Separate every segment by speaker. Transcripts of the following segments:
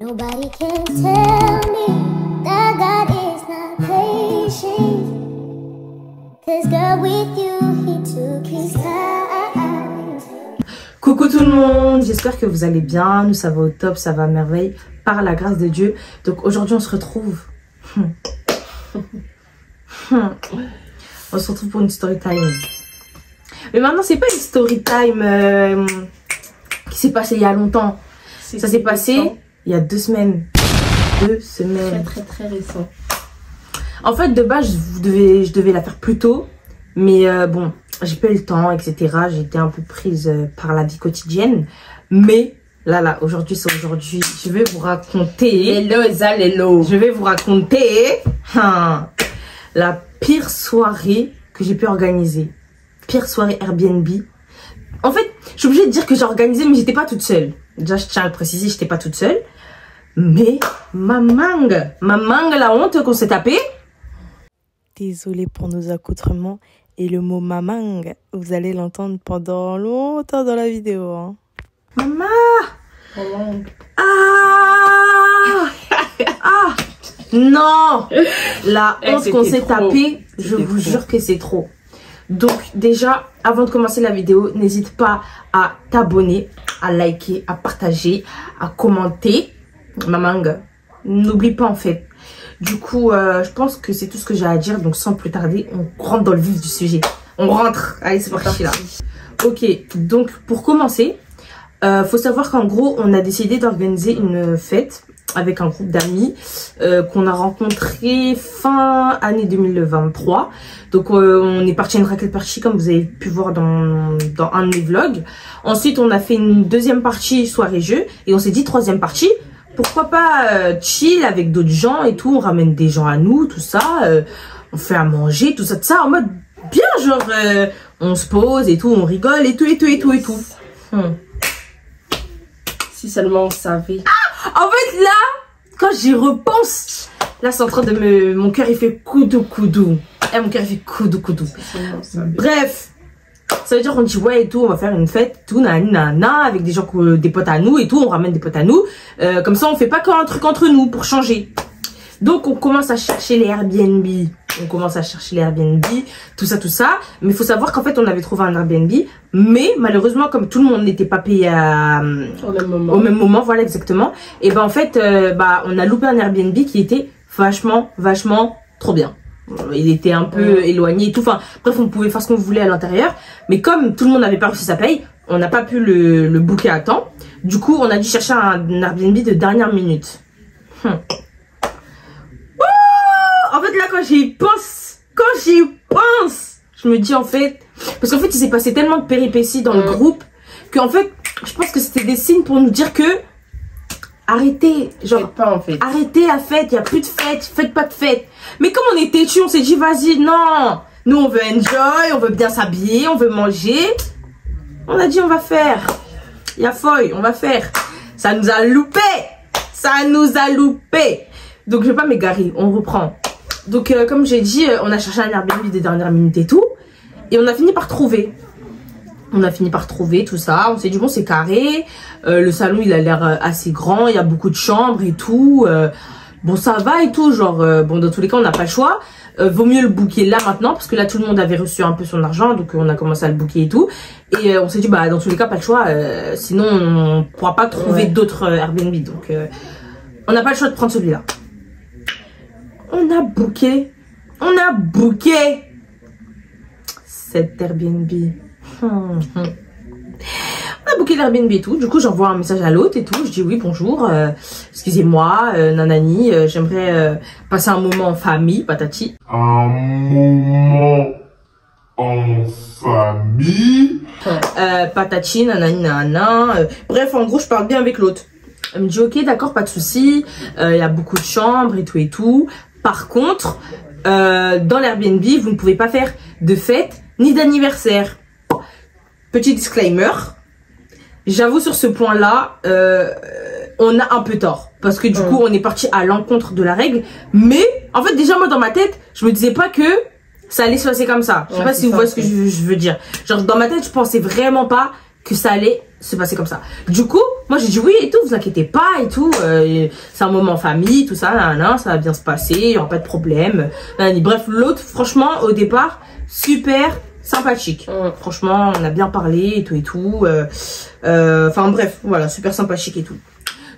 Speaker 1: Nobody can tell me that God is not patient. 'Cause girl, with you, he took his time.
Speaker 2: Coucou tout le monde, j'espère que vous allez bien, nous ça va au top, ça va à merveille, par la grâce de Dieu. Donc aujourd'hui on se retrouve. On se retrouve pour une story time. Mais maintenant c'est pas une story time qui s'est passée il y a longtemps. Ça s'est passé il y a 2 semaines. 2 semaines.
Speaker 3: Très récent.
Speaker 2: En fait de base je devais la faire plus tôt. Mais bon, j'ai pas eu le temps, etc. J'ai été un peu prise par la vie quotidienne. Mais là, aujourd'hui, c'est aujourd'hui. Je vais vous raconter... Je vais vous raconter la pire soirée que j'ai pu organiser. Pire soirée Airbnb. En fait, je suis obligée de dire que j'ai organisé, mais j'étais pas toute seule. Déjà, je tiens à le préciser, j'étais pas toute seule. Mais ma mangue, la honte qu'on s'est tapée. Désolée pour nos accoutrements. Et le mot mamang, vous allez l'entendre pendant longtemps dans la vidéo. Hein. Maman! Ah! Non! La honte qu'on s'est tapée, je vous jure que c'est trop. Donc déjà, avant de commencer la vidéo, n'hésite pas à t'abonner, à liker, à partager, à commenter. Mamang, n'oublie pas en fait. Du coup, je pense que c'est tout ce que j'ai à dire. Donc, sans plus tarder, on rentre dans le vif du sujet. On rentre. Allez, c'est parti là. Ok, donc pour commencer, faut savoir qu'en gros, on a décidé d'organiser une fête avec un groupe d'amis qu'on a rencontré fin année 2023. Donc, on est parti à une raclette party comme vous avez pu voir dans un de mes vlogs. Ensuite, on a fait une deuxième partie soirée jeu et on s'est dit troisième partie. Pourquoi pas chill avec d'autres gens et tout, on ramène des gens à nous, tout ça, on fait à manger, tout ça, en mode bien, genre, on se pose et tout, on rigole et tout.
Speaker 3: Si seulement on savait.
Speaker 2: Ah, en fait, là, quand j'y repense, là, c'est en train de mon cœur, il fait coudou. Mon cœur, il fait coudou. Bref. Ça veut dire qu'on dit ouais et tout, on va faire une fête, tout, nanana, avec des gens, des potes à nous et tout, on ramène des potes à nous. Comme ça, on fait pas qu'un truc entre nous pour changer. Donc, on commence à chercher les Airbnb. Tout ça. Mais il faut savoir qu'en fait, on avait trouvé un Airbnb. Mais malheureusement, comme tout le monde n'était pas payé au même moment, voilà exactement. Et ben en fait, on a loupé un Airbnb qui était vachement trop bien. Il était un peu éloigné et tout. Enfin, bref, on pouvait faire ce qu'on voulait à l'intérieur. Mais comme tout le monde n'avait pas reçu sa paye, on n'a pas pu le booker à temps. Du coup, on a dû chercher un Airbnb de dernière minute. En fait, là, quand j'y pense, je me dis en fait... Parce qu'en fait, il s'est passé tellement de péripéties dans le groupe qu'en fait, je pense que c'était des signes pour nous dire que... Arrêtez, genre,
Speaker 3: pas, en fait.
Speaker 2: Arrêtez la fête, il n'y a plus de fête, faites pas de fête. Mais comme on est têtu, on s'est dit, vas-y, non. Nous, on veut enjoy, on veut bien s'habiller, on veut manger. On a dit, on va faire. Il y a feuille, on va faire. Ça nous a loupé. Donc, je vais pas m'égarer, on reprend. Donc, comme j'ai dit, on a cherché un Airbnb des dernières minutes et tout. Et on a fini par trouver. Tout ça. On s'est dit, bon, c'est carré. Le salon, il a l'air assez grand. Il y a beaucoup de chambres et tout. Bon, ça va et tout. Genre, bon, dans tous les cas, on n'a pas le choix. Vaut mieux le booker là maintenant. Parce que là, tout le monde avait reçu un peu son argent. Donc, on a commencé à le booker et tout. Et on s'est dit, bah, dans tous les cas, pas le choix. Sinon, on pourra pas trouver d'autres Airbnb. Donc, on n'a pas le choix de prendre celui-là. On a booké cet Airbnb. On a booké l'Airbnb et tout. Du coup, j'envoie un message à l'autre et tout. Je dis oui, bonjour, excusez-moi, nanani, j'aimerais passer un moment en famille, patati.
Speaker 4: Un moment en famille.
Speaker 2: Patati, nanani, nanana. Bref, en gros, je parle bien avec l'autre. Elle me dit ok, d'accord, pas de souci. Il y a beaucoup de chambres et tout. Par contre, dans l'Airbnb, vous ne pouvez pas faire de fête ni d'anniversaire. Petit disclaimer, j'avoue sur ce point-là, on a un peu tort. Parce que du coup, on est parti à l'encontre de la règle. Mais, en fait, déjà, moi, dans ma tête, je me disais pas que ça allait se passer comme ça. Je sais pas si vous voyez ce que je veux dire. Genre, dans ma tête, je pensais vraiment pas que ça allait c'est passé comme ça. Du coup, moi j'ai dit oui et tout, vous inquiétez pas et tout, c'est un moment en famille, tout ça, ça va bien se passer, il n'y aura pas de problème. Bref, l'autre, franchement, au départ, super sympathique. Franchement, on a bien parlé et tout. Enfin bref, voilà, super sympathique et tout.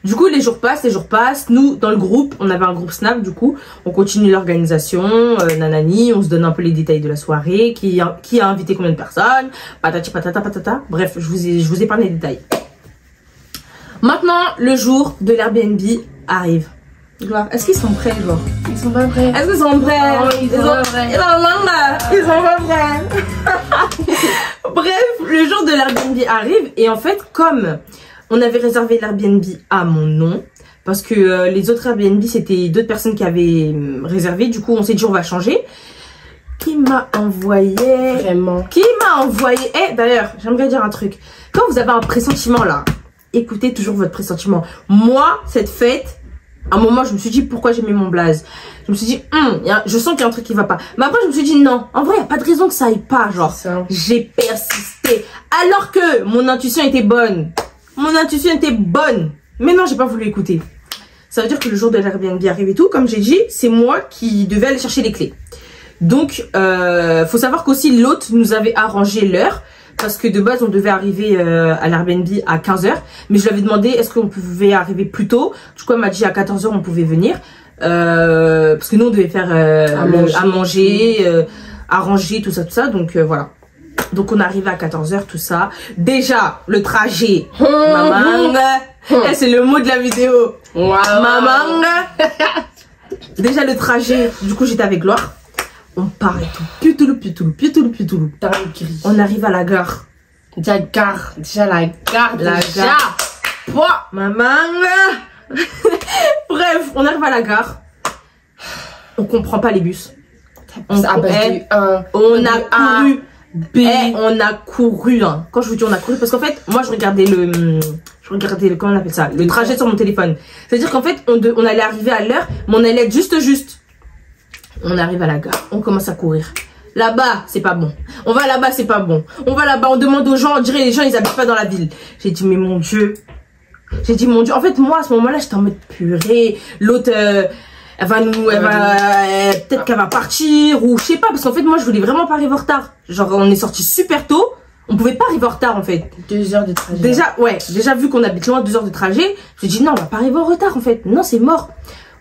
Speaker 2: Du coup, les jours passent. Nous, dans le groupe, on avait un groupe Snap, du coup, on continue l'organisation, nanani, on se donne un peu les détails de la soirée, qui a invité combien de personnes, patati patata patata. Bref, je vous épargne les détails. Maintenant, le jour de l'Airbnb arrive. Gloire, est-ce qu'ils sont prêts, genre?
Speaker 3: Ils sont pas prêts.
Speaker 2: Est-ce qu'ils sont prêts?
Speaker 3: Oh, ils sont pas prêts.
Speaker 2: Ils sont pas prêts. Bref, le jour de l'Airbnb arrive, et en fait, comme on avait réservé l'Airbnb à mon nom, parce que les autres Airbnb, c'était d'autres personnes qui avaient réservé. Du coup, on s'est dit, on va changer. Qui m'a envoyé...
Speaker 3: Vraiment.
Speaker 2: Qui m'a envoyé... Eh, d'ailleurs, j'aimerais dire un truc. Quand vous avez un pressentiment, là, écoutez toujours votre pressentiment. Moi, cette fête, à un moment, je me suis dit, pourquoi j'ai mis mon blaze? Je me suis dit, je sens qu'il y a un truc qui va pas. Mais après, je me suis dit, non. En vrai, il n'y a pas de raison que ça aille pas, genre. J'ai persisté. Alors que mon intuition était bonne. Mon intuition était bonne. Mais non, j'ai pas voulu écouter. Ça veut dire que le jour de l'Airbnb arrive et tout, comme j'ai dit, c'est moi qui devais aller chercher les clés. Donc, faut savoir qu'aussi l'hôte nous avait arrangé l'heure. Parce que de base, on devait arriver à l'Airbnb à 15 h. Mais je lui avais demandé, est-ce qu'on pouvait arriver plus tôt? Du coup, elle m'a dit à 14 h, on pouvait venir. Parce que nous, on devait faire à manger, arranger, tout ça. Donc, voilà. Donc on arrive à 14 h, tout ça. Déjà, le trajet. Maman. C'est le mot de la vidéo.
Speaker 3: Wow.
Speaker 2: Maman. Déjà le trajet. Du coup, j'étais avec Gloire. On part et tout. Putoulou. On arrive à la gare.
Speaker 3: Déjà la gare.
Speaker 2: La gare. Pouah, maman. Bref, on arrive à la gare. On comprend pas les bus. On a couru. On a couru, hein. Quand je vous dis on a couru, parce qu'en fait, moi je regardais comment on appelle ça, le trajet sur mon téléphone. C'est-à-dire qu'en fait, on allait arriver à l'heure, mais on allait être juste. On arrive à la gare, on commence à courir. Là-bas, c'est pas bon. On va là-bas, c'est pas bon. On va là-bas, on demande aux gens, on dirait les gens, ils habitent pas dans la ville. J'ai dit, mais mon Dieu. En fait, moi, à ce moment-là, j'étais en mode purée. L'autre, peut-être qu'elle va partir, ou je sais pas, parce qu'en fait, moi, je voulais vraiment pas arriver en retard. Genre, on est sorti super tôt, on pouvait pas arriver en retard, en fait.
Speaker 3: 2 heures de trajet.
Speaker 2: Déjà, vu qu'on habite loin, 2 heures de trajet, je me dis, non, on va pas arriver en retard, en fait. Non, c'est mort.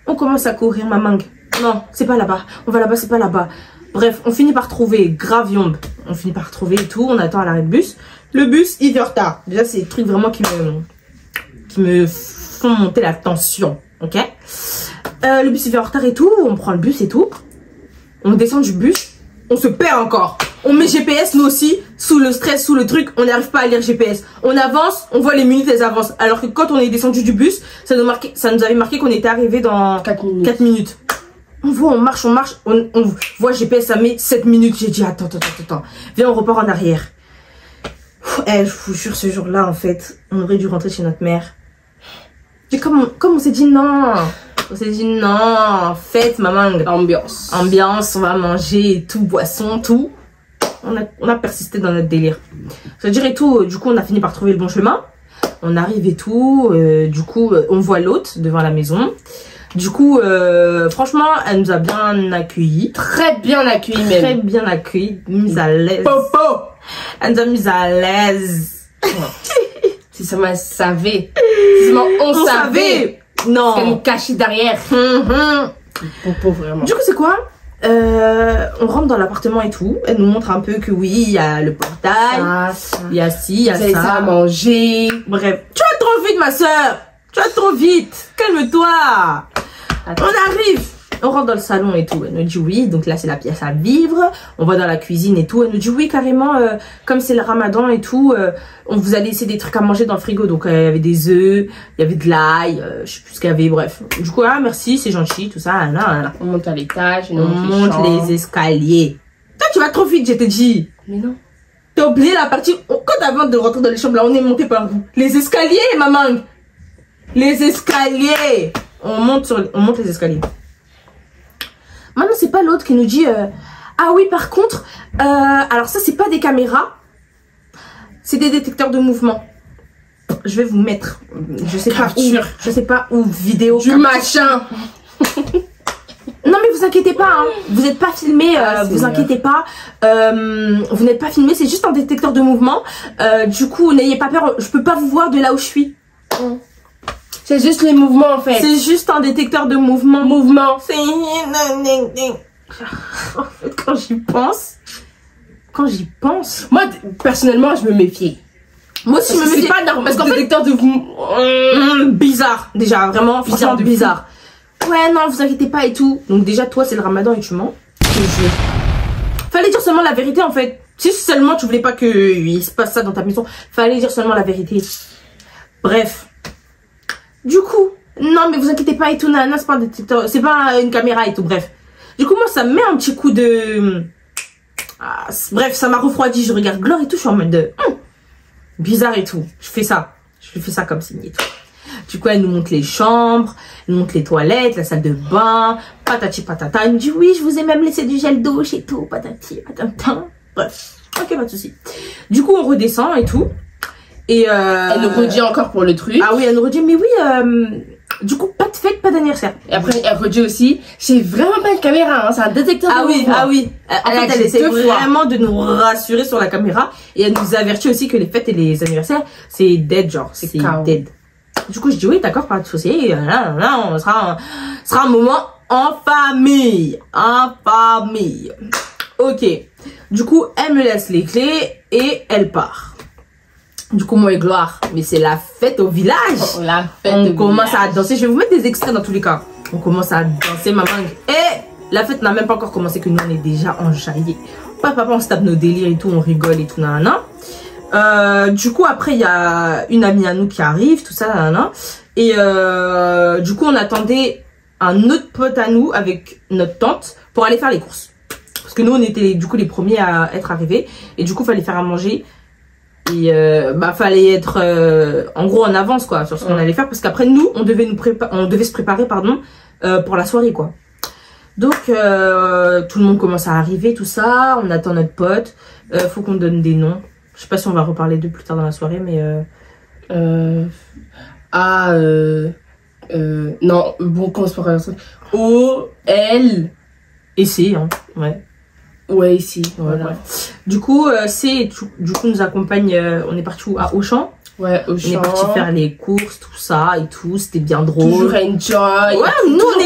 Speaker 2: On commence à courir, ma mangue. Non, c'est pas là-bas. On va là-bas, c'est pas là-bas. Bref, on finit par trouver Graviombe. On finit par trouver et tout. On attend à l'arrêt de bus. Le bus, il vient en retard. Déjà, c'est des trucs vraiment qui me font monter la tension. Ok? Le bus, il vient en retard et tout. On prend le bus et tout. On descend du bus. On se perd encore. On met GPS, nous aussi. Sous le stress, sous le truc, on n'arrive pas à lire GPS. On avance, on voit les minutes, elles avancent. Alors que quand on est descendu du bus, ça nous avait marqué qu'on était arrivé dans 4 minutes. On voit, on marche, on voit GPS, ça met 7 minutes. J'ai dit, attends. Viens, on repart en arrière. Je vous jure, ce jour-là, en fait, on aurait dû rentrer chez notre mère. Et comme on s'est dit non. On s'est dit non, fête, maman.
Speaker 3: Ambiance,
Speaker 2: on va manger et tout, boisson, tout. On a persisté dans notre délire. C'est-à-dire et tout, du coup, on a fini par trouver le bon chemin. On arrive et tout, du coup, on voit l'hôte devant la maison. Du coup, franchement, elle nous a bien accueillis.
Speaker 3: Très bien accueillis même.
Speaker 2: Très bien accueillis, mise à l'aise.
Speaker 3: Popo.
Speaker 2: Elle nous a mis à l'aise.
Speaker 3: Si seulement elle savait. Si seulement on savait.
Speaker 2: Non.
Speaker 3: Qu'elle nous cachait derrière. Popo, vraiment.
Speaker 2: Du coup, c'est quoi? On rentre dans l'appartement et tout. Elle nous montre un peu que oui, il y a le portail. Il y a ci, il y a ça.
Speaker 3: Vous avez ça à manger.
Speaker 2: Bref. Tu vas trop vite, ma soeur. Tu vas trop vite. Calme-toi. On arrive. On rentre dans le salon et tout. Elle nous dit oui. Donc là, c'est la pièce à vivre. On va dans la cuisine et tout. Elle nous dit oui, carrément. Comme c'est le ramadan et tout, on vous a laissé des trucs à manger dans le frigo. Donc il y avait des œufs, il y avait de l'ail, je sais plus ce qu'il y avait. Bref. Du coup, merci, c'est gentil, tout ça. Là.
Speaker 3: On monte à l'étage.
Speaker 2: On monte les escaliers. Toi, tu vas trop vite, je t'ai dit.
Speaker 3: Mais non.
Speaker 2: T'as oublié la partie. Quand avant de rentrer dans les chambres, là, on est monté par où? Les escaliers, maman. Les escaliers. On monte les escaliers. Maintenant, c'est pas l'autre qui nous dit ah oui, par contre, alors ça, c'est pas des caméras, c'est des détecteurs de mouvement. je vais vous mettre, je sais pas où, vidéo.
Speaker 3: Du machin.
Speaker 2: Non mais vous inquiétez pas, hein. Vous n'êtes pas filmé, vous inquiétez pas, vous n'êtes pas filmé, c'est juste un détecteur de mouvement. Du coup, n'ayez pas peur, je peux pas vous voir de là où je suis.
Speaker 3: C'est juste les mouvements en fait.
Speaker 2: C'est juste un détecteur de mouvement. C'est... Quand j'y pense...
Speaker 3: Moi, personnellement, je me méfie.
Speaker 2: Moi aussi, je me méfie.
Speaker 3: C'est pas normal. Parce qu'en fait, détecteur de mouvement...
Speaker 2: bizarre, déjà, vraiment, franchement, bizarre. Ouais, non, vous inquiétez pas et tout. Donc déjà, toi, c'est le ramadan et tu mens. Fallait dire seulement la vérité, en fait. Si seulement tu voulais pas qu'il se passe ça dans ta maison, fallait dire seulement la vérité. Bref. Du coup, non, mais vous inquiétez pas et tout, nana, c'est pas un détecteur, c'est pas une caméra et tout, bref. Du coup, moi, ça me met un petit coup de... bref, ça m'a refroidi, je regarde Glore et tout, je suis en mode de... bizarre et tout. Je fais ça comme signe et tout. Du coup, elle nous montre les chambres, elle nous montre les toilettes, la salle de bain, patati patata. Elle me dit, oui, je vous ai même laissé du gel douche et tout, patati patata. Bref, ok, pas de souci. Du coup, on redescend et tout. Et
Speaker 3: elle nous redit encore pour le truc.
Speaker 2: Ah oui, elle nous redit, mais oui, du coup, pas de fête, pas d'anniversaire.
Speaker 3: Et après, elle redit aussi, c'est vraiment pas une caméra, hein, c'est un détecteur de mouvement.
Speaker 2: Ah oui. En fait, elle essaie vraiment de nous rassurer sur la caméra. Et elle nous avertit aussi que les fêtes et les anniversaires, c'est dead, genre, c'est dead. Du coup, je dis, oui, d'accord, pas de souci. Là, on sera un moment en famille. Ok. Du coup, elle me laisse les clés et elle part. Du coup, moi et Gloire, mais c'est la fête au village. On commence à danser. Je vais vous mettre des extraits dans tous les cas. On commence à danser, maman. Et la fête n'a même pas encore commencé que nous, on est déjà enjaillés. Papa, on se tape nos délires et tout, on rigole et tout, nanana. Du coup, après, il y a une amie à nous qui arrive, tout ça, nanana. Et du coup, on attendait un autre pote à nous avec notre tante pour aller faire les courses. Parce que nous, on était du coup les premiers à être arrivés. Et du coup, il fallait faire à manger. Et fallait être en gros en avance quoi sur ce qu'on allait faire parce qu'après nous on devait se préparer pour la soirée quoi. Donc tout le monde commence à arriver, tout ça, on attend notre pote, faut qu'on donne des noms. Je sais pas si on va reparler d'eux plus tard dans la soirée mais
Speaker 3: non, bon comment se parle O L
Speaker 2: et C hein, ouais.
Speaker 3: Ouais, ici, voilà.
Speaker 2: Ouais. Du coup, nous accompagne, on est parti à Auchan.
Speaker 3: Ouais, Auchan.
Speaker 2: On est parti faire les courses, tout ça et tout, c'était bien drôle.
Speaker 3: Toujours enjoy.
Speaker 2: Ouais, nous on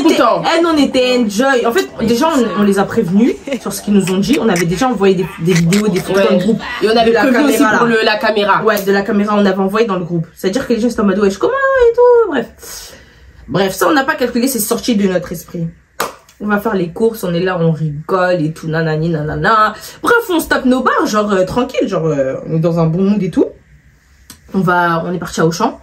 Speaker 2: était enjoy. En fait, déjà on les a prévenus sur ce qu'ils nous ont dit. On avait déjà envoyé des vidéos, des photos dans le groupe.
Speaker 3: Et on avait prévenu aussi pour la caméra.
Speaker 2: Ouais, de la caméra, on avait envoyé dans le groupe. C'est-à-dire que les gens étaient en mode, ouais, je comment et tout, bref, ça on n'a pas calculé, c'est sorti de notre esprit. On va faire les courses, on est là, on rigole et tout, nanani, nanana. Bref, on se tape nos barres, genre tranquille, genre on est dans un bon mood et tout. On est parti à Auchan.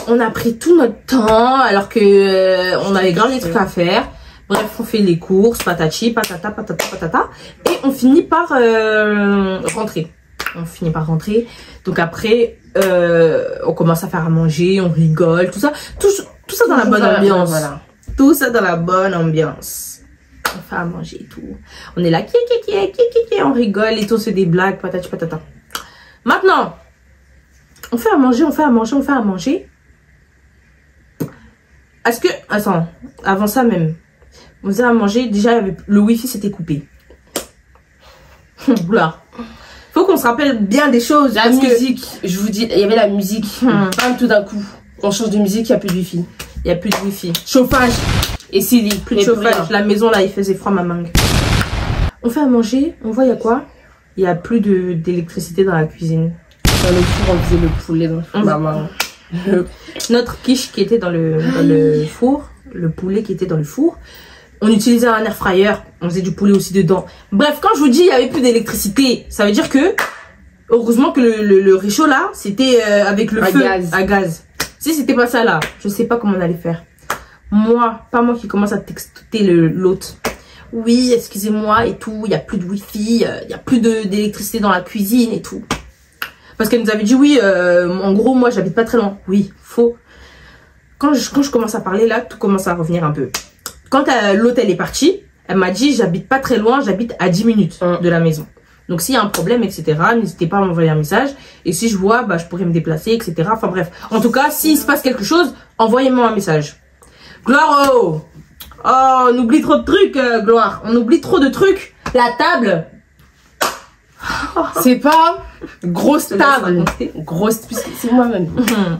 Speaker 2: On a pris tout notre temps alors que on avait grave des trucs à faire. Bref, on fait les courses, patati, patata, patata, patata. Et on finit par rentrer. Donc après, on commence à faire à manger, on rigole, tout ça. Tout ça dans la bonne ambiance. Voilà. Tout ça dans la bonne ambiance. On fait à manger et tout. On est là, on rigole et tout, on se fait des blagues, patati patata. Maintenant, on fait à manger. Est-ce que... Attends, avant ça même. On faisait à manger, déjà le wifi s'était coupé. Oula. Faut qu'on se rappelle bien des choses.
Speaker 3: La musique, je vous dis, il y avait la musique. Bam, tout d'un coup, on change de musique, il n'y a plus de wifi.
Speaker 2: Il n'y a plus de wifi.
Speaker 3: Chauffage. Et Silly,
Speaker 2: plus de chauffage. La maison là, il faisait froid, ma mangue. On fait à manger. On voit, il y a quoi? Il n'y a plus d'électricité dans la cuisine.
Speaker 3: Dans le four, on faisait le poulet dans maman.
Speaker 2: Notre quiche qui était dans le four. Le poulet qui était dans le four. On utilisait un air fryer. On faisait du poulet aussi dedans. Bref, quand je vous dis il n'y avait plus d'électricité, ça veut dire que, heureusement que le réchaud là, c'était avec le feu à gaz. Si c'était pas ça là, je sais pas comment on allait faire. Pas moi qui commence à texter l'autre. Oui, excusez-moi et tout, il n'y a plus de wifi, il n'y a plus d'électricité dans la cuisine et tout. Parce qu'elle nous avait dit oui, en gros moi j'habite pas très loin. Oui, faux. Quand je commence à parler là, tout commence à revenir un peu. Quand l'autre elle est partie, elle m'a dit j'habite pas très loin, j'habite à 10 minutes de la maison. Donc s'il y a un problème, etc., n'hésitez pas à m'envoyer un message. Et si je vois, bah je pourrais me déplacer, etc. Enfin bref. En tout cas, s'il se passe quelque chose, envoyez-moi un message. Gloire, oh, on oublie trop de trucs, Gloire. On oublie trop de trucs. La table.
Speaker 3: C'est pas grosse table. Grosse, c'est moi-même.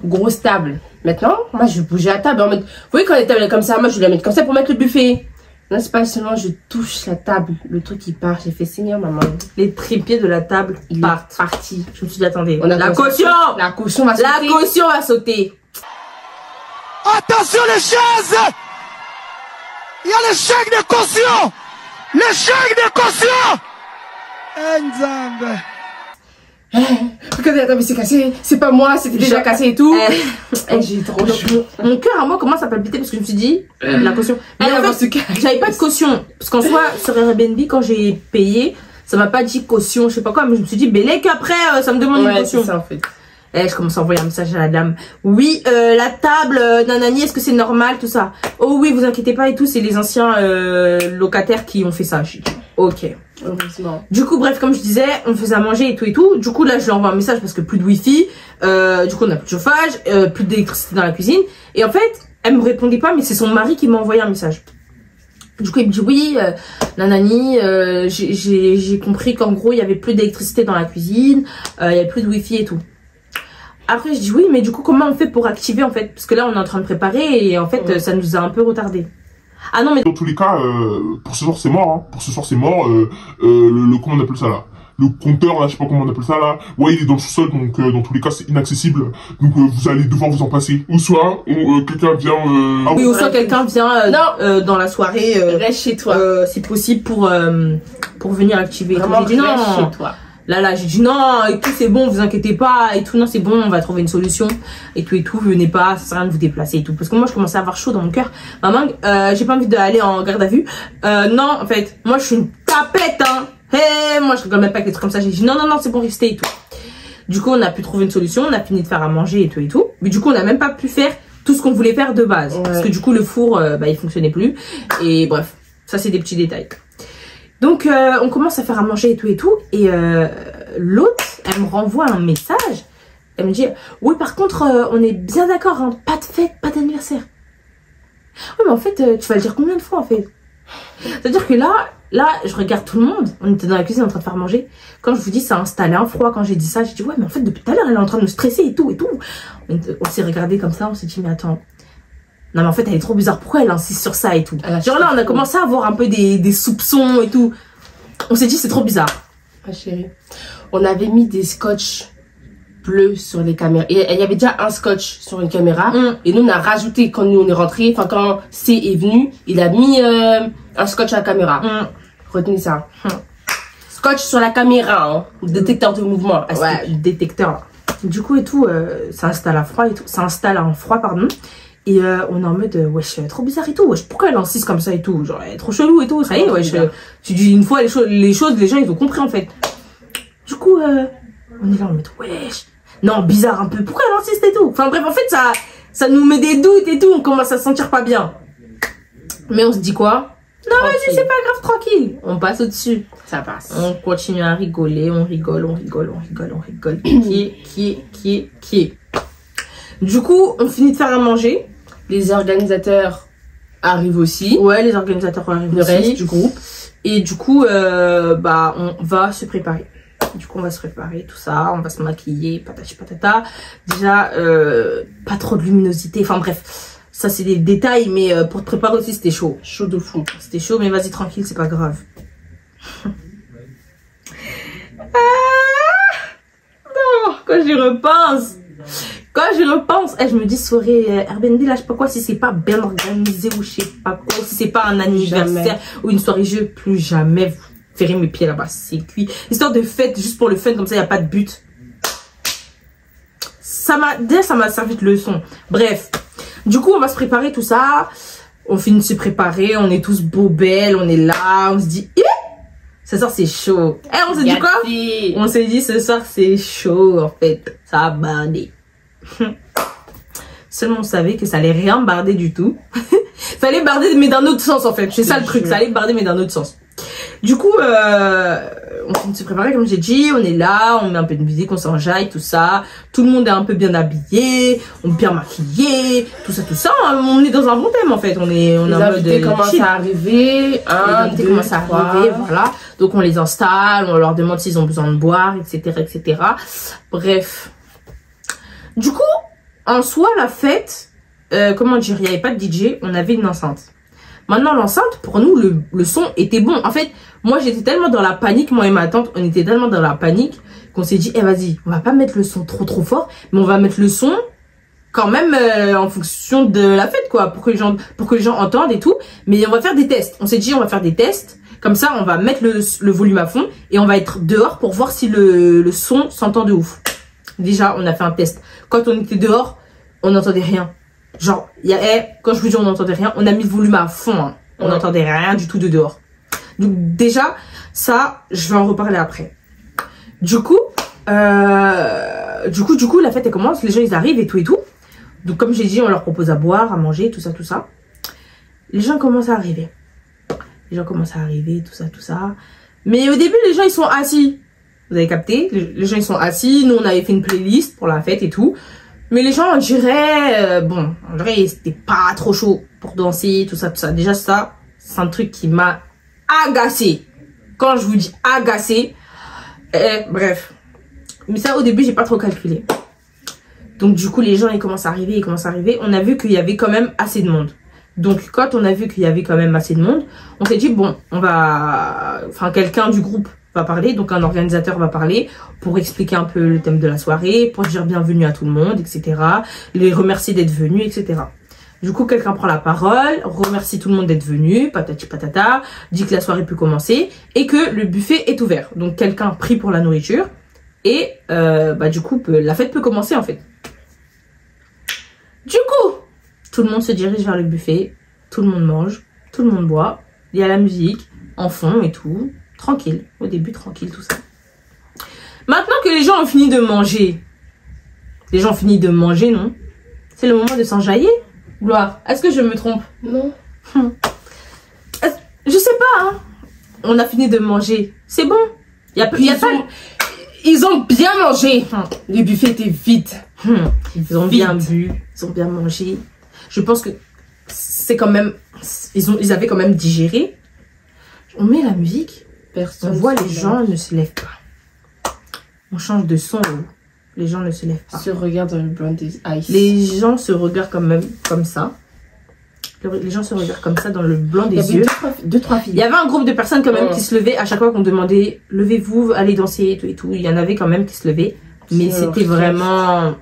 Speaker 3: Grosse table. Maintenant, moi, je vais bouger la table. En mode, vous voyez, quand les tables sont comme ça, moi, je vais la mettre comme ça pour mettre le buffet. Non, c'est pas seulement je touche la table, le truc il part. J'ai fait Seigneur, maman.
Speaker 2: Les trépieds de la table partent.
Speaker 3: Parti.
Speaker 2: Je me suis dit, attendez.
Speaker 3: La caution. La caution va sauter.
Speaker 2: La caution va sauter.
Speaker 5: Attention les chaises! Il y a l'échec de caution! L'échec de caution! Nzambe.
Speaker 3: Regardez, attends, mais c'est cassé. C'est pas moi, c'était déjà cassé et tout. J'ai trop chaud.
Speaker 2: Mon cœur à moi commence à palpiter parce que je me suis dit, la caution. Mais en fait, j'avais pas de caution. Parce qu'en soi, sur Airbnb, quand j'ai payé, ça m'a pas dit caution, je sais pas quoi. Mais je me suis dit, Bélec, après, ça me demande une caution.
Speaker 3: C'est ça en fait.
Speaker 2: Je commence à envoyer un message à la dame. Oui, la table, nanani, est-ce que c'est normal, tout ça? Oh oui, vous inquiétez pas et tout, c'est les anciens locataires qui ont fait ça. Je dis, ok.
Speaker 3: Heureusement.
Speaker 2: Du coup, bref, comme je disais, on faisait à manger et tout et tout. Du coup, là, je lui envoie un message parce que plus de wifi. Du coup, on a plus de chauffage, plus d'électricité dans la cuisine. Et en fait, elle me répondait pas, mais c'est son mari qui m'a envoyé un message. Du coup, il me dit oui, nanani, j'ai compris qu'en gros, il y avait plus d'électricité dans la cuisine, il y avait plus de wifi et tout. Après, je dis oui, mais du coup, comment on fait pour activer en fait? Parce que là, on est en train de préparer et en fait, ça nous a un peu retardé. Ah non, mais
Speaker 4: dans tous les cas, pour ce soir c'est mort. Hein. Pour ce soir c'est mort. Comment on appelle ça là? Le compteur là, je sais pas comment on appelle ça là. Ouais, il est dans le sous-sol, donc dans tous les cas c'est inaccessible. Donc vous allez devoir vous en passer. Ou soit quelqu'un vient.
Speaker 2: Oui, ou soit quelqu'un vient dans la soirée.
Speaker 3: Reste chez toi.
Speaker 2: Si possible pour venir activer.
Speaker 3: Vraiment,
Speaker 2: j'ai dit non.
Speaker 3: Reste chez toi.
Speaker 2: Là, j'ai dit non, et tout, c'est bon, vous inquiétez pas, et tout, non, c'est bon, on va trouver une solution, et tout, venez pas, ça sert à rien de vous déplacer et tout. Parce que moi, je commençais à avoir chaud dans mon cœur. Maman, j'ai pas envie d'aller en garde à vue. Non, en fait, moi, je suis une tapette, hein. Hey, moi, je rigole même pas avec des trucs comme ça. J'ai dit non, c'est bon, restez et tout. Du coup, on a pu trouver une solution, on a fini de faire à manger et tout. Mais du coup, on n'a même pas pu faire tout ce qu'on voulait faire de base. Ouais. Parce que du coup, le four, il fonctionnait plus. Et bref, ça, c'est des petits détails. Donc, on commence à faire à manger et tout. Et l'autre, elle me renvoie un message. Elle me dit, oui, par contre, on est bien d'accord, hein, pas de fête, pas d'anniversaire. Oui, mais en fait, tu vas le dire combien de fois, en fait? C'est-à-dire que là, je regarde tout le monde. On était dans la cuisine en train de faire manger. Quand je vous dis, ça a installé un froid. Quand j'ai dit ça, j'ai dit, ouais, mais en fait, depuis tout à l'heure, elle est en train de me stresser et tout. On s'est regardé comme ça, on s'est dit, mais attends. Non, mais en fait, elle est trop bizarre. Pourquoi elle insiste sur ça et tout? Genre là, on a commencé à avoir un peu des soupçons et tout. On s'est dit, c'est trop bizarre.
Speaker 3: Ah, chérie. On avait mis des scotch bleus sur les caméras. Et il y avait déjà un scotch sur une caméra. Et nous, on a rajouté quand nous, on est rentré. Enfin, quand C est venu, il a mis un scotch à la caméra. Retenez ça. Scotch sur la caméra, hein. Détecteur de mouvement.
Speaker 2: Ouais, détecteur. Du coup, et tout, ça installe un froid et tout. Ça installe un froid, pardon. Et on est en mode, wesh, trop bizarre et tout, wesh, pourquoi elle insiste comme ça et tout, genre, elle est trop chelou et tout, ça y est, wesh, tu dis une fois les choses, les gens, ils ont compris, en fait. Du coup, on est là en mode, wesh, non, bizarre un peu, pourquoi elle insiste et tout. Enfin bref, en fait, ça nous met des doutes et tout, on commence à se sentir pas bien. Mais on se dit quoi? Non, vas-y, c'est pas grave, tranquille. On passe au-dessus.
Speaker 3: Ça passe.
Speaker 2: On continue à rigoler, on rigole. Qui est. Du coup, on finit de faire à manger.
Speaker 3: Les organisateurs arrivent aussi.
Speaker 2: Ouais, les organisateurs arrivent
Speaker 3: aussi. Le reste
Speaker 2: du groupe. Et du coup, on va se préparer. Du coup, on va se préparer, tout ça. On va se maquiller, patati patata. Déjà, pas trop de luminosité. Enfin bref, ça c'est des détails. Mais pour te préparer aussi, c'était chaud.
Speaker 3: Chaud de fou.
Speaker 2: C'était chaud, mais vas-y, tranquille, c'est pas grave. Non, quand j'y repense. Je me dis soirée Airbnb, là, je sais pas quoi, si c'est pas bien organisé ou je sais pas quoi, si c'est pas un anniversaire ou une soirée jeu, plus jamais vous verrez mes pieds là-bas, c'est cuit. Histoire de fête, juste pour le fun, comme ça, y a pas de but. Déjà, ça m'a servi de leçon. Bref, du coup, on va se préparer tout ça. On finit de se préparer, on est tous beaux, belles, on est là, on se dit, ce soir c'est chaud. On s'est dit quoi? On s'est dit ce soir c'est chaud en fait. Ça a bardé. Seulement on savait que ça allait rien barder du tout. Ça allait barder mais d'un autre sens en fait. C'est ça le truc, ça allait barder mais d'un autre sens. Du coup, on finit de se préparer, comme j'ai dit, on est là, on met un peu de musique, on s'enjaille, tout ça. Tout le monde est un peu bien habillé, on est bien maquillé, tout ça. On est dans un bon thème, en fait. On est en mode
Speaker 3: invités commencent à arriver,
Speaker 2: les invités commencent à arriver, voilà. Donc, on les installe, on leur demande s'ils ont besoin de boire, etc. Bref. Du coup, en soi, la fête, comment dire, il n'y avait pas de DJ, on avait une enceinte. Maintenant, l'enceinte, pour nous, le son était bon. En fait, moi, j'étais tellement dans la panique, moi et ma tante, on était tellement dans la panique qu'on s'est dit, vas-y, on va pas mettre le son trop fort, mais on va mettre le son quand même en fonction de la fête, quoi, pour que les gens entendent et tout. Mais on va faire des tests. On s'est dit, on va faire des tests. Comme ça, on va mettre le volume à fond et on va être dehors pour voir si le son s'entend de ouf. Déjà, on a fait un test. Quand on était dehors, on n'entendait rien. Genre, quand je vous dis on n'entendait rien, on a mis le volume à fond. Hein. On n'entendait rien du tout de dehors. Donc déjà, ça, je vais en reparler après. Du coup, la fête elle commence, les gens ils arrivent et tout. Donc comme j'ai dit, on leur propose à boire, à manger, tout ça. Les gens commencent à arriver. Tout ça. Mais au début, les gens ils sont assis. Vous avez capté? Les gens ils sont assis. Nous on avait fait une playlist pour la fête et tout. Mais les gens, on dirait, c'était pas trop chaud pour danser, tout ça. Déjà, ça, c'est un truc qui m'a agacé. Quand je vous dis agacé, bref. Mais ça, au début, j'ai pas trop calculé. Donc, du coup, les gens, ils commencent à arriver. On a vu qu'il y avait quand même assez de monde. Donc, quand on a vu qu'il y avait quand même assez de monde, on s'est dit, bon, quelqu'un du groupe va parler, donc un organisateur va parler pour expliquer un peu le thème de la soirée, pour dire bienvenue à tout le monde, etc. Les remercier d'être venus, etc. Du coup, quelqu'un prend la parole, remercie tout le monde d'être venu, patati patata, dit que la soirée peut commencer et que le buffet est ouvert. Donc, quelqu'un prie pour la nourriture et du coup, la fête peut commencer en fait. Du coup, tout le monde se dirige vers le buffet, tout le monde mange, tout le monde boit, il y a la musique en fond et tout. Tranquille, au début tranquille tout ça. Maintenant que les gens ont fini de manger, non? C'est le moment de s'enjailler. Gloire, est-ce que je me trompe?
Speaker 3: Non.
Speaker 2: Je sais pas, hein. On a fini de manger, c'est bon.
Speaker 3: Ils ont bien mangé. Le buffet était vide.
Speaker 2: Ils ont bien bu, ils ont bien mangé. Je pense que c'est quand même, ils avaient quand même digéré. On met la musique. On voit les gens ne se lèvent pas. On change de son. Les gens ne se lèvent pas.
Speaker 3: Se regardent dans le blanc des ice.
Speaker 2: Les gens se regardent quand même comme ça. Les gens se regardent comme ça dans le blanc des yeux.
Speaker 3: Deux, trois filles.
Speaker 2: Il y avait un groupe de personnes quand même qui se levaient à chaque fois qu'on demandait levez-vous, allez danser et tout. Il y en avait quand même qui se levaient. Mais c'était vraiment...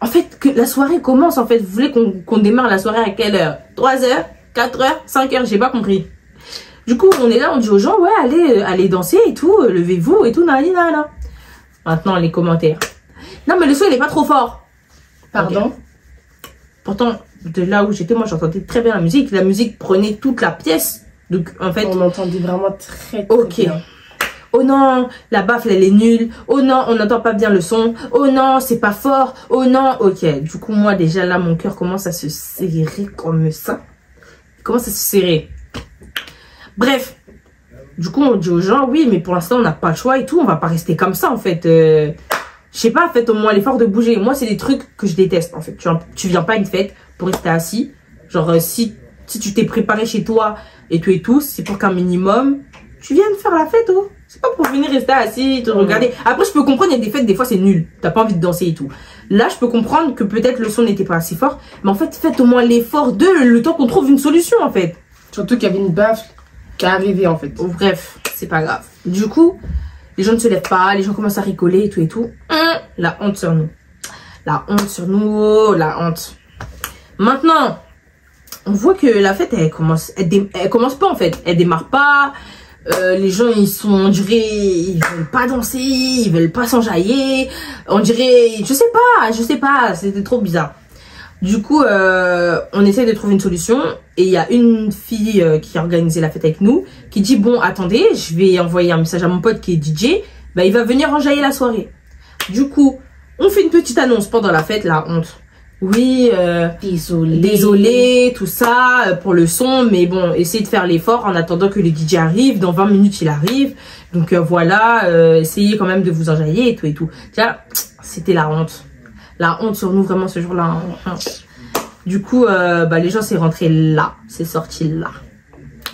Speaker 2: En fait, que la soirée commence en fait. Vous voulez qu'on démarre la soirée à quelle heure? 3 heures? 4 heures? 5 heures? J'ai pas compris. Du coup, on est là, on dit aux gens, ouais, allez danser et tout, levez-vous et tout, nanana. Maintenant, les commentaires. Non, mais le son, il est pas trop fort.
Speaker 3: Pardon?
Speaker 2: Okay. Pourtant, de là où j'étais, moi, j'entendais très bien la musique. La musique prenait toute la pièce. Donc, en fait...
Speaker 3: On entendait vraiment très bien.
Speaker 2: Oh non, la baffle, elle est nulle. Oh non, on n'entend pas bien le son. Oh non, c'est pas fort. Oh non, ok. Du coup, moi, déjà, là, mon cœur commence à se serrer comme ça. Il commence à se serrer. Bref, du coup on dit aux gens oui mais pour l'instant on n'a pas le choix et tout, on va pas rester comme ça en fait. Je sais pas, faites au moins l'effort de bouger. Moi c'est des trucs que je déteste en fait. Tu viens pas à une fête pour rester assis. Genre si tu t'es préparé chez toi et tout, c'est pour qu'un minimum tu viennes faire la fête oh. C'est pas pour venir rester assis, te regarder. Après je peux comprendre, il y a des fêtes des fois c'est nul, t'as pas envie de danser et tout. Là je peux comprendre que peut-être le son n'était pas assez fort, mais en fait faites au moins l'effort le temps qu'on trouve une solution en fait.
Speaker 3: Surtout qu'il y avait une baffle qui est arrivé en fait.
Speaker 2: Bref, c'est pas grave. Du coup, les gens ne se lèvent pas, les gens commencent à rigoler et tout. La honte sur nous. La honte sur nous, oh, la honte. Maintenant, on voit que la fête, elle commence pas en fait. Elle démarre pas. Les gens, on dirait, ils veulent pas danser, ils veulent pas s'enjailler. On dirait, je sais pas, c'était trop bizarre. Du coup, on essaie de trouver une solution et il y a une fille qui a organisé la fête avec nous qui dit bon attendez, je vais envoyer un message à mon pote qui est DJ, il va venir enjailler la soirée. Du coup, on fait une petite annonce pendant la fête, la honte. oui, désolé, tout ça, pour le son, mais bon, essayez de faire l'effort en attendant que le DJ arrive. Dans 20 minutes, il arrive. Donc voilà, essayez quand même de vous enjailler et tout et tout. Tiens, c'était la honte. La honte sur nous, vraiment, ce jour-là. Du coup, les gens, c'est rentré là. C'est sorti là.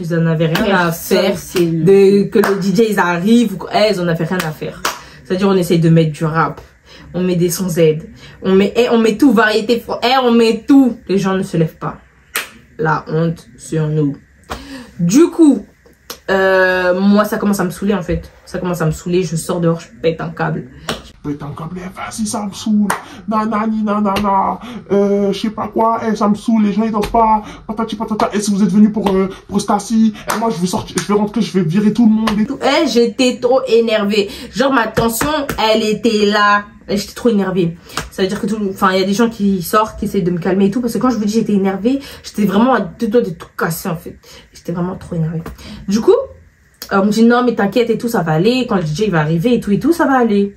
Speaker 2: Ils en avaient rien à faire. Que le DJ, ils arrivent. Ils en avaient rien à faire. C'est-à-dire, on essaye de mettre du rap. On met des sons Z. On met tout, variété. On met tout. Les gens ne se lèvent pas. La honte sur nous. Du coup, moi, ça commence à me saouler, en fait. Ça commence à me saouler. Je sors dehors, je pète un câble.
Speaker 4: Pète un câble, vas-y, ça me saoule. Nanani, nanana. Je sais pas quoi, ça me saoule. Les gens, ils dansent pas. Patati, patata. Et si vous êtes venus pour Stassi, moi, je vais sortir, je vais rentrer, je vais virer tout le monde et tout.
Speaker 2: J'étais trop énervée. Genre, ma tension, elle était là. J'étais trop énervée. Ça veut dire que il y a des gens qui sortent, qui essayent de me calmer et tout. Parce que quand je vous dis j'étais énervée, j'étais vraiment à deux doigts de tout casser, en fait. J'étais vraiment trop énervée. Du coup, on me dit non, mais t'inquiète et tout, ça va aller. Quand le DJ il va arriver et tout, ça va aller.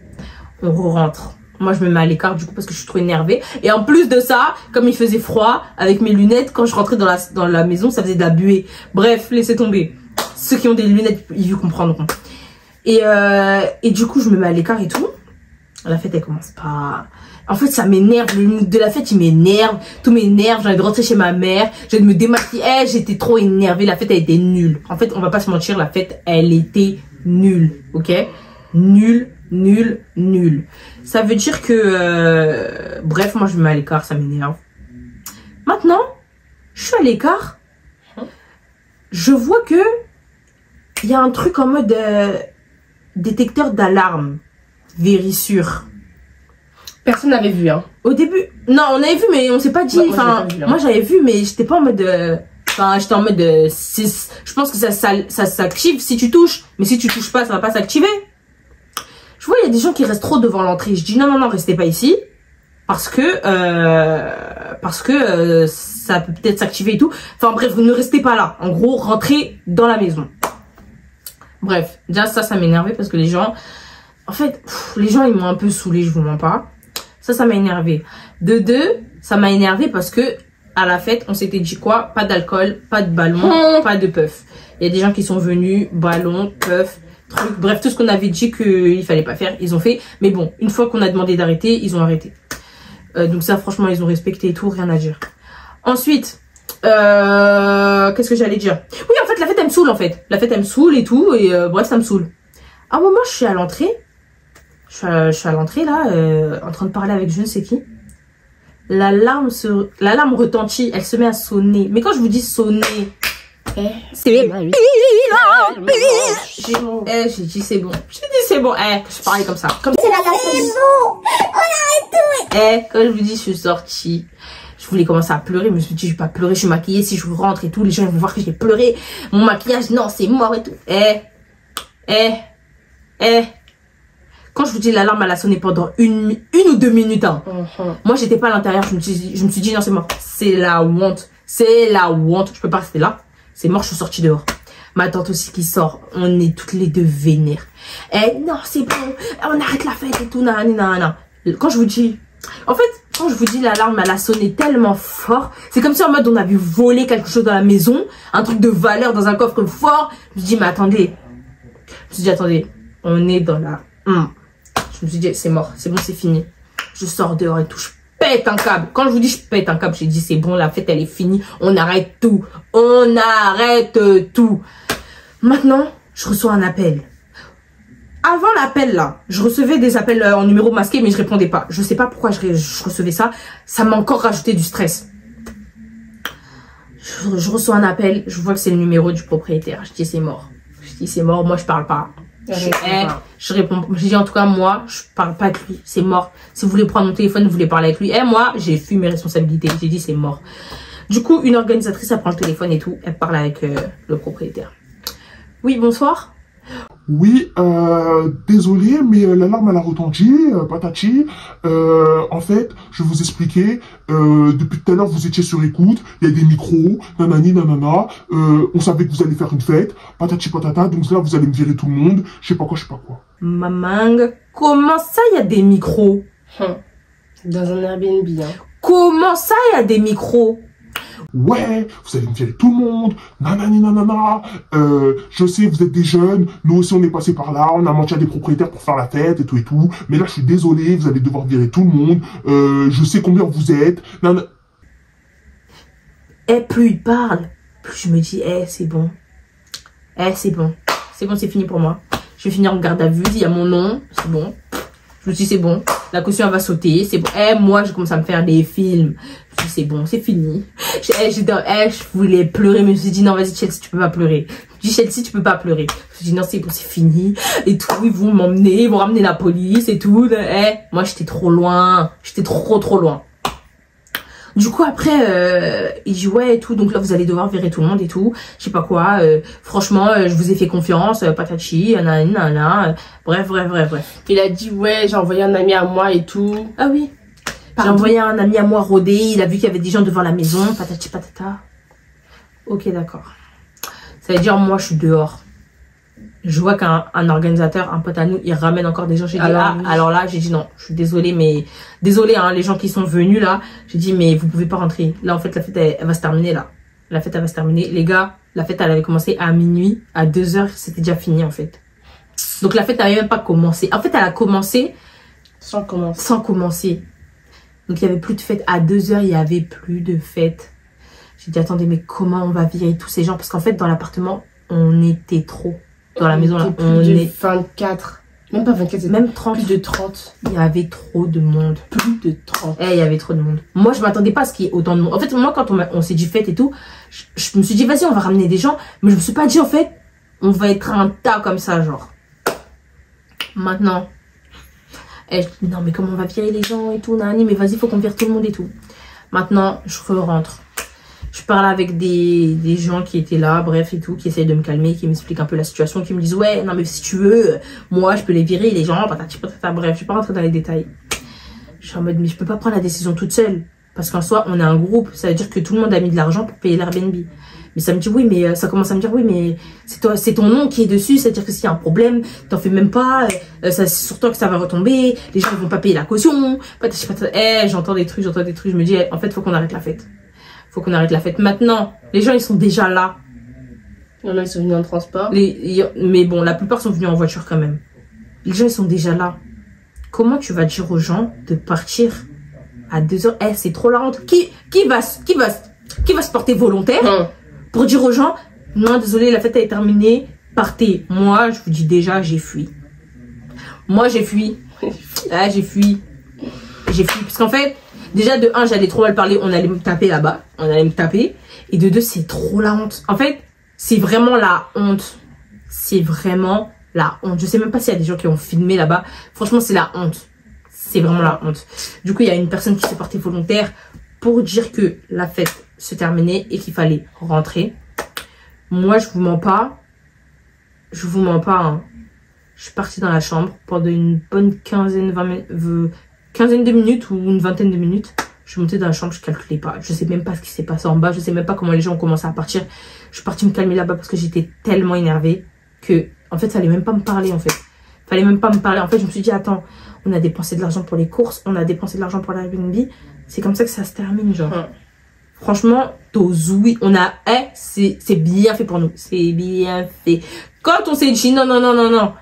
Speaker 2: On rentre. Moi, je me mets à l'écart du coup parce que je suis trop énervée. Et en plus de ça, comme il faisait froid, avec mes lunettes, quand je rentrais dans la maison, ça faisait de la buée. Bref, laissez tomber. Ceux qui ont des lunettes, ils comprendront. Et du coup, je me mets à l'écart et tout. La fête, elle commence pas. En fait, ça m'énerve. Le mood de la fête, il m'énerve. Tout m'énerve. J'ai envie de rentrer chez ma mère. J'ai envie de me démaquiller. J'étais trop énervée. La fête, elle était nulle. En fait, on va pas se mentir. La fête, elle était nulle. Ok? Nulle. Ça veut dire que... bref, moi, je me mets à l'écart. Ça m'énerve. Maintenant, je suis à l'écart. Je vois que... il y a un truc en mode... détecteur d'alarme. Vérissure.
Speaker 3: Personne n'avait vu, hein.
Speaker 2: Au début, non, on avait vu, mais on s'est pas dit. Moi j'avais vu, mais j'étais pas en mode. J'étais en mode. Je pense que ça s'active si tu touches, mais si tu touches pas, ça va pas s'activer. Je vois, il y a des gens qui restent trop devant l'entrée. Je dis non, restez pas ici, parce que ça peut peut-être s'activer et tout. Enfin bref, vous ne restez pas là. En gros, rentrez dans la maison. Bref, déjà ça m'énervait parce que les gens. En fait, les gens, ils m'ont un peu saoulé, je vous mens pas. Ça m'a énervé. De deux, ça m'a énervé parce que à la fête, on s'était dit quoi? Pas d'alcool, pas de ballon, pas de puff. Il y a des gens qui sont venus, ballon, puff, truc. Bref, tout ce qu'on avait dit qu'il fallait pas faire, ils ont fait. Mais bon, une fois qu'on a demandé d'arrêter, ils ont arrêté. Donc ça, franchement, ils ont respecté et tout, rien à dire. Ensuite, qu'est-ce que j'allais dire? Oui, en fait, la fête, elle me saoule, en fait. La fête, elle me saoule et tout. Et bref, ça me saoule. À un moment, je suis à l'entrée. Je suis à l'entrée là, en train de parler avec je ne sais qui. L'alarme retentit, elle se met à sonner. Mais quand je vous dis sonner, c'est j'ai dit c'est bon. J'ai dit c'est bon. Je parlais comme ça. Comme c'est bon. Quand je vous dis je suis sortie, je voulais commencer à pleurer, mais je me suis dit je vais pas pleurer, je suis maquillée, si je rentre et tout, les gens vont voir que j'ai pleuré. Mon maquillage, non, c'est mort et tout. Quand je vous dis l'alarme elle a sonné pendant une ou 2 minutes, hein. Moi j'étais pas à l'intérieur, je me suis dit non c'est mort, c'est la honte, je peux pas rester là, c'est mort, je suis sortie dehors. Ma tante aussi qui sort, on est toutes les deux vénères. Non c'est bon, on arrête la fête et tout, nanana. Quand je vous dis, en fait quand je vous dis l'alarme elle a sonné tellement fort, c'est comme si en mode on avait volé quelque chose dans la maison, un truc de valeur dans un coffre fort. Je me dis mais attendez, on est dans la... Je me suis dit, c'est mort, c'est bon, c'est fini. Je sors dehors et tout, je pète un câble. Quand je vous dis je pète un câble, j'ai dit c'est bon, la fête elle est finie, on arrête tout. On arrête tout. Maintenant, je reçois un appel. Avant l'appel là, je recevais des appels en numéro masqué, mais je répondais pas. Je sais pas pourquoi je recevais ça. Ça m'a encore rajouté du stress. Je reçois un appel, je vois que c'est le numéro du propriétaire. Je dis c'est mort. Je dis c'est mort, moi je parle pas. Je réponds. Je dis en tout cas moi je parle pas avec lui, c'est mort. Si vous voulez prendre mon téléphone, vous voulez parler avec lui. Moi j'ai fui mes responsabilités. J'ai dit c'est mort. Du coup une organisatrice elle prend le téléphone et tout, elle parle avec le propriétaire. Oui bonsoir.
Speaker 4: Oui, désolé, mais l'alarme elle a retenti, patati. En fait, je vais vous expliquer. Depuis tout à l'heure, vous étiez sur écoute. Il y a des micros, nanani, nanana. On savait que vous allez faire une fête, patati patata. Donc là, vous allez me virer tout le monde. Je sais pas quoi.
Speaker 2: Mamang, comment ça, il y a des micros?
Speaker 3: Dans un Airbnb, hein.
Speaker 2: Comment ça, il y a des micros?
Speaker 4: Ouais, vous allez me virer tout le monde, nanani nanana, je sais, vous êtes des jeunes, nous aussi on est passé par là, on a menti à des propriétaires pour faire la fête et tout, mais là je suis désolé, vous allez devoir virer tout le monde, je sais combien vous êtes, nanana.
Speaker 2: Et plus il parle, plus je me dis, c'est bon. C'est bon. C'est bon, c'est fini pour moi. Je vais finir en garde à vue, il y a mon nom, c'est bon. Je me suis dit, c'est bon. La caution, elle va sauter, c'est bon. Moi, je commence à me faire des films. Je me suis dit, c'est bon, c'est fini. Je voulais pleurer, mais je me suis dit, non, vas-y, Chelsea, tu peux pas pleurer. Je dis, Chelsea, tu peux pas pleurer. Je me suis dit, non, c'est bon, c'est fini. Et tout, ils vont m'emmener, ils vont ramener la police et tout. Moi, j'étais trop loin. J'étais trop loin. Du coup, après, il dit, ouais, et tout. Donc là, vous allez devoir virer tout le monde et tout. Je sais pas quoi. Franchement, je vous ai fait confiance. Patati, nanana. Bref.
Speaker 3: Il a dit, ouais, j'ai envoyé un ami à moi et tout.
Speaker 2: Ah oui. J'ai envoyé un ami à moi rôder. Il a vu qu'il y avait des gens devant la maison. Patati, patata. Ok, d'accord. Ça veut dire, moi, je suis dehors. Je vois qu'un organisateur, un pote à nous, il ramène encore des gens. J'ai dit, alors là, j'ai dit non, je suis désolée, mais désolée, hein, les gens qui sont venus là. J'ai dit, mais vous pouvez pas rentrer. Là, en fait, la fête, elle va se terminer là. La fête, elle va se terminer. Les gars, la fête, elle avait commencé à minuit, à 2h, c'était déjà fini en fait. Donc la fête, elle n'avait même pas commencé. En fait, elle a commencé
Speaker 3: sans commencer.
Speaker 2: Donc il y avait plus de fête. À 2h, il y avait plus de fête. J'ai dit, attendez, mais comment on va virer tous ces gens? Parce qu'en fait, dans l'appartement, on était trop. Dans la maison, là,
Speaker 3: on est 24. Même pas 24,
Speaker 2: même 30.
Speaker 3: Plus de 30.
Speaker 2: Il y avait trop de monde.
Speaker 3: Plus de 30.
Speaker 2: Il y avait trop de monde. Moi, je m'attendais pas à ce qu'il y ait autant de monde. En fait, moi, quand on s'est dit fête et tout, je me suis dit, vas-y, on va ramener des gens. Mais je me suis pas dit, en fait, on va être un tas comme ça, genre. Maintenant. Non, mais comment on va virer les gens et tout, nani, mais vas-y, faut qu'on vire tout le monde et tout. Maintenant, je rentre. Je parle avec des gens qui étaient là, bref et tout, qui essayent de me calmer, qui m'expliquent un peu la situation, qui me disent, ouais, non mais si tu veux, moi je peux les virer, les gens, patati patata, bref, je vais pas rentrer dans les détails. Je suis en mode, mais je peux pas prendre la décision toute seule. Parce qu'en soi, on est un groupe, ça veut dire que tout le monde a mis de l'argent pour payer l'Airbnb. Mais ça me dit, oui, mais ça commence à me dire, oui, mais c'est ton nom qui est dessus, c'est-à-dire que s'il y a un problème, t'en fais même pas, c'est sur toi que ça va retomber, les gens ils vont pas payer la caution, patati patata. J'entends des trucs, je me dis, en fait, faut qu'on arrête la fête. Faut qu'on arrête la fête maintenant. Les gens, ils sont déjà là.
Speaker 3: Il y en a, ils sont venus en transport.
Speaker 2: Mais bon, la plupart sont venus en voiture quand même. Les gens, ils sont déjà là. Comment tu vas dire aux gens de partir à 2h? C'est trop la honte. Qui va se porter volontaire pour dire aux gens, non, désolé, la fête est terminée, partez. Moi, je vous dis déjà, j'ai fui. Moi, j'ai fui. J'ai fui. Parce qu'en fait, déjà, de 1, j'allais trop mal parler, on allait me taper là-bas. Et de 2, c'est trop la honte. En fait, c'est vraiment la honte. C'est vraiment la honte. Je sais même pas s'il y a des gens qui ont filmé là-bas. Franchement, c'est la honte. C'est vraiment la honte. Du coup, il y a une personne qui s'est portée volontaire pour dire que la fête se terminait et qu'il fallait rentrer. Moi, je vous mens pas. Hein. Je suis partie dans la chambre pendant une bonne quinzaine de minutes ou une vingtaine de minutes. Je suis montée dans la chambre, je calculais pas. Je sais même pas ce qui s'est passé en bas. Je sais même pas comment les gens ont commencé à partir. Je suis partie me calmer là-bas parce que j'étais tellement énervée que, en fait, ça allait même pas me parler, en fait. En fait, je me suis dit, attends, on a dépensé de l'argent pour les courses, on a dépensé de l'argent pour l'Airbnb. C'est comme ça que ça se termine, genre. Franchement, oui, on a, c'est bien fait pour nous. C'est bien fait. Quand on s'est dit, non.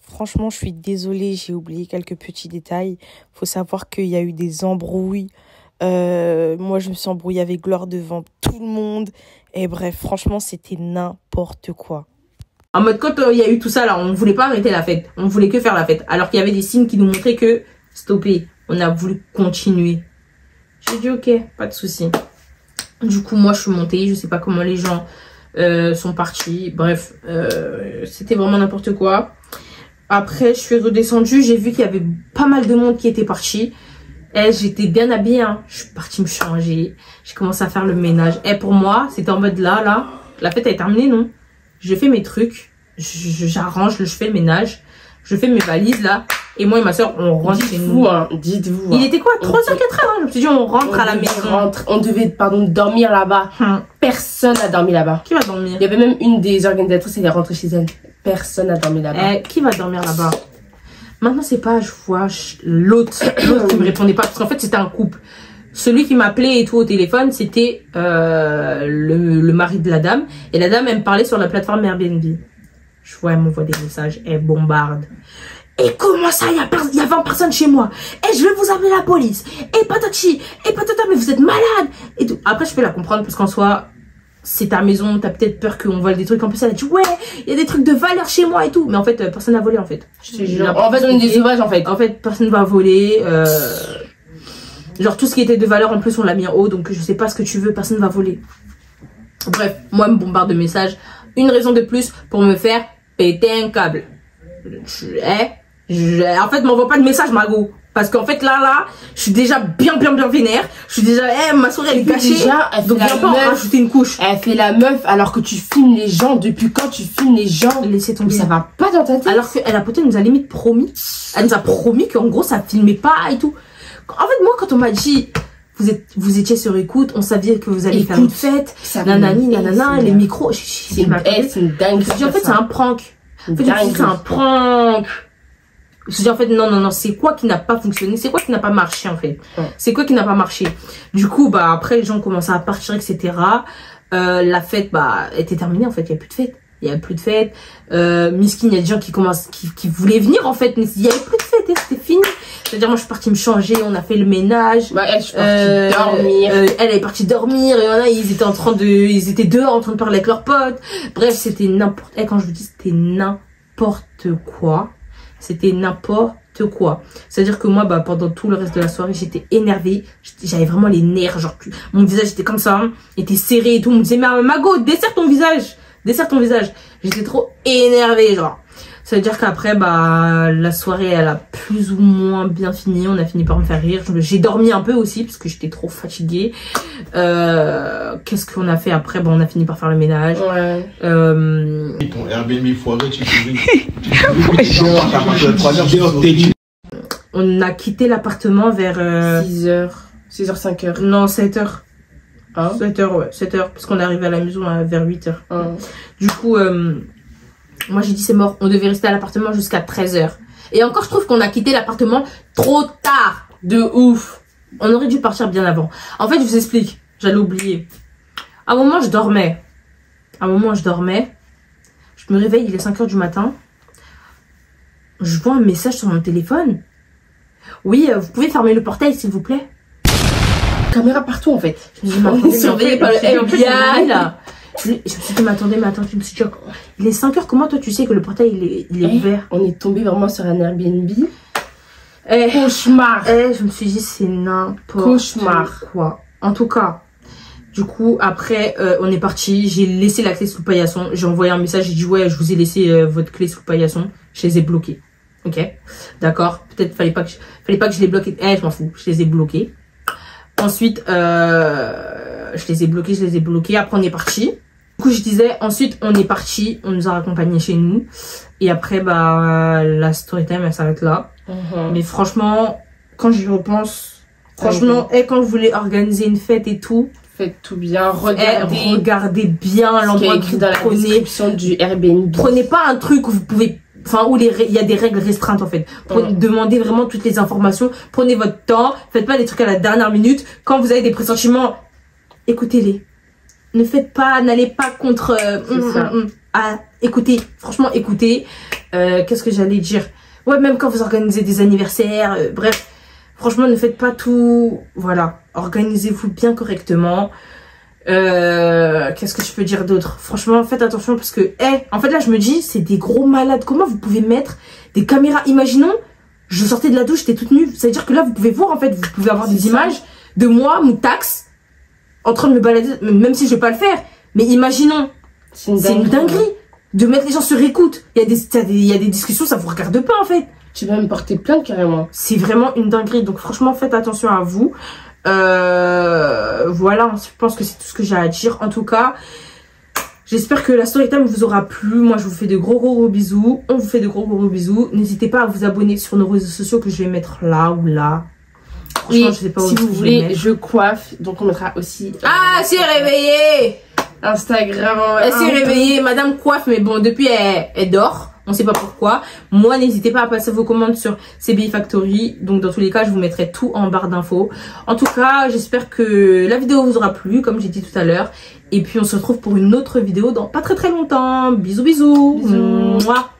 Speaker 6: Franchement, je suis désolée, j'ai oublié quelques petits détails. Faut savoir qu'il y a eu des embrouilles. Moi, je me suis embrouillée avec Gloire devant tout le monde. Et bref, franchement, c'était n'importe quoi.
Speaker 2: En mode, quand il y a eu tout ça, là, on voulait pas arrêter la fête. On voulait que faire la fête. Alors qu'il y avait des signes qui nous montraient que, stopper, on a voulu continuer. J'ai dit, ok, pas de souci. Du coup, moi, je suis montée. Je sais pas comment les gens sont partis. Bref, c'était vraiment n'importe quoi. Après, je suis redescendue. J'ai vu qu'il y avait pas mal de monde qui était parti. J'étais bien habillée. Hein. Je suis partie me changer. J'ai commencé à faire le ménage. Pour moi, c'était en mode là. La fête est terminée, non? Je fais mes trucs. J'arrange, je fais le ménage. Je fais mes valises, là. Et moi et ma soeur, on rentre chez nous.
Speaker 3: Dites-vous.
Speaker 2: Il était quoi? 3h, 4h, hein. Je me suis dit, on rentre à la maison.
Speaker 3: On devait, dormir là-bas. Personne n'a dormi là-bas.
Speaker 2: Qui va dormir?
Speaker 3: Il y avait même une des organisatrices, elle est rentrée chez elle. Personne n'a dormi là-bas.
Speaker 2: Qui va dormir là-bas? Maintenant, c'est pas, je vois l'autre qui me répondait pas. Parce qu'en fait, c'était un couple. celui qui m'appelait et tout au téléphone, c'était le mari de la dame. Et la dame, elle me parlait sur la plateforme Airbnb. Je vois, elle m'envoie des messages, elle bombarde. Et comment ça, il y a 20 personnes chez moi. Et je vais vous appeler la police. Et patati, et patata, mais vous êtes malade. Et tout. Après, je peux la comprendre parce qu'en soi, c'est ta maison, t'as peut-être peur qu'on vole des trucs. En plus, elle a dit, ouais, il y a des trucs de valeur chez moi et tout. Mais en fait, personne n'a volé, en fait.
Speaker 3: En fait, on est des sauvages, en fait.
Speaker 2: En fait, personne va voler. Genre, tout ce qui était de valeur, en plus, on l'a mis en haut. Donc, je sais pas ce que tu veux, personne va voler. Bref, moi, elle me bombarde de messages. Une raison de plus pour me faire péter un câble. En fait, m'envoie pas de message, Margot. Parce qu'en fait, là, je suis déjà bien vénère. Je suis déjà, ma souris, elle est cachée.
Speaker 3: Déjà,
Speaker 2: donc, viens pas en rajouter une couche.
Speaker 3: Elle fait la meuf alors que tu filmes les gens. Depuis quand tu filmes les gens?
Speaker 2: Laissez tomber.
Speaker 3: Mais ça va pas dans ta tête.
Speaker 2: Alors qu'elle a peut-être nous a limite promis. Elle nous a promis qu'en gros, ça filmait pas et tout. En fait, moi, quand on m'a dit, vous étiez sur écoute, on savait que vous alliez faire une fête. Nanani, nanana, les micros.
Speaker 3: C'est une dingue.
Speaker 2: Je dis, en fait, c'est un prank. En fait, c'est un prank. Je dis en fait non, c'est quoi qui n'a pas fonctionné, c'est quoi qui n'a pas marché en fait, c'est quoi qui n'a pas marché. Du coup bah après les gens commençaient à partir etc. La fête bah était terminée en fait, il y a plus de fête, Miskin, il y a des gens qui voulaient venir en fait, mais il y avait plus de fête, c'était fini. C'est-à-dire moi je suis partie me changer, on a fait le ménage.
Speaker 3: Bah elle, je suis partie dormir.
Speaker 2: Elle est partie dormir et voilà, ils étaient dehors en train de parler avec leurs potes. Bref, c'était n'importe, quand je vous dis c'était n'importe quoi. C'était n'importe quoi. C'est-à-dire que moi, bah, pendant tout le reste de la soirée, j'étais énervée. J'avais vraiment les nerfs. Genre, mon visage était comme ça, était serré et tout. On me disait, mais Margot, desserre ton visage. Desserre ton visage. J'étais trop énervée, genre. Ça veut dire qu'après, bah, la soirée, elle a plus ou moins bien fini. On a fini par me faire rire. J'ai dormi un peu aussi, parce que j'étais trop fatiguée. Qu'est-ce qu'on a fait après? Bon, on a fini par faire le ménage.
Speaker 3: Ouais.
Speaker 7: Ton Airbnb foireux,
Speaker 2: On a quitté l'appartement vers
Speaker 3: 6h, 5h.
Speaker 2: Non, 7h.
Speaker 3: Hein?
Speaker 2: 7h, ouais, 7h, parce qu'on est arrivé à la maison vers 8h. Du coup, moi j'ai dit c'est mort, on devait rester à l'appartement jusqu'à 13h. Et encore, je trouve qu'on a quitté l'appartement trop tard. De ouf. On aurait dû partir bien avant. En fait, je vous explique, j'allais oublier. À un moment, je dormais. Je me réveille, il est 5h du matin. Je vois un message sur mon téléphone. Oui, vous pouvez fermer le portail, s'il vous plaît.
Speaker 3: Caméra partout, en fait.
Speaker 2: On est surveillé par le FBI, là. Je me suis dit, mais attendez, je me suis dit, il est 5h, comment toi tu sais que le portail il est ouvert?
Speaker 3: On est tombé vraiment sur un Airbnb. Cauchemar.
Speaker 2: Je me suis dit, c'est n'importe quoi. En tout cas, du coup, après, on est parti. J'ai laissé la clé sous le paillasson. J'ai envoyé un message, j'ai dit, ouais, je vous ai laissé votre clé sous le paillasson. Je les ai bloqués. Ok, d'accord. Peut-être fallait pas que je les bloque. Je m'en fous. Je les ai bloqués. Ensuite, je les ai bloqués. Après, on est parti. Du coup, je disais, ensuite, on est parti. On nous a raccompagnés chez nous. Et après, bah, la story time, elle s'arrête là. Mais franchement, quand j'y repense, quand vous voulez organiser une fête et tout,
Speaker 3: faites tout bien.
Speaker 2: Regardez bien l'endroit que vous
Speaker 3: dans la description du Airbnb.
Speaker 2: Prenez pas un truc où vous pouvez... Enfin, où il y a des règles restreintes, en fait. Demandez vraiment toutes les informations. Prenez votre temps. Faites pas des trucs à la dernière minute. Quand vous avez des pressentiments, écoutez-les. Ne faites pas, n'allez pas contre... écoutez, franchement, écoutez. Qu'est-ce que j'allais dire? Ouais, même quand vous organisez des anniversaires, bref. Franchement, ne faites pas tout... Voilà. Organisez-vous bien correctement. Qu'est-ce que je peux dire d'autre? Franchement, faites attention parce que, en fait là je me dis, c'est des gros malades. Comment vous pouvez mettre des caméras? Imaginons, je sortais de la douche, j'étais toute nue. Ça veut dire que là vous pouvez voir, en fait, vous pouvez avoir des images de moi, Moutax, en train de me balader, même si je vais pas le faire. Mais imaginons, c'est une dinguerie de mettre les gens sur écoute. Il y a des discussions, ça vous regarde pas en fait.
Speaker 3: Tu vas me porter plainte carrément.
Speaker 2: C'est vraiment une dinguerie. Donc franchement, faites attention à vous. Voilà, je pense que c'est tout ce que j'ai à dire. En tout cas, j'espère que la story time vous aura plu. Moi, je vous fais de gros bisous. On vous fait de gros bisous. N'hésitez pas à vous abonner sur nos réseaux sociaux que je vais mettre là ou là.
Speaker 3: Oui, je sais pas si vous voulez, je coiffe. Donc on mettra aussi.
Speaker 2: Ah, elle s'est réveillée.
Speaker 3: Instagram.
Speaker 2: Elle s'est réveillée. Madame coiffe, mais bon, depuis elle dort. On sait pas pourquoi. Moi, n'hésitez pas à passer vos commandes sur CBI Factory. Donc, dans tous les cas, je vous mettrai tout en barre d'infos. En tout cas, j'espère que la vidéo vous aura plu, comme j'ai dit tout à l'heure. Et puis, on se retrouve pour une autre vidéo dans pas très longtemps. Bisous, bisous. Mouah.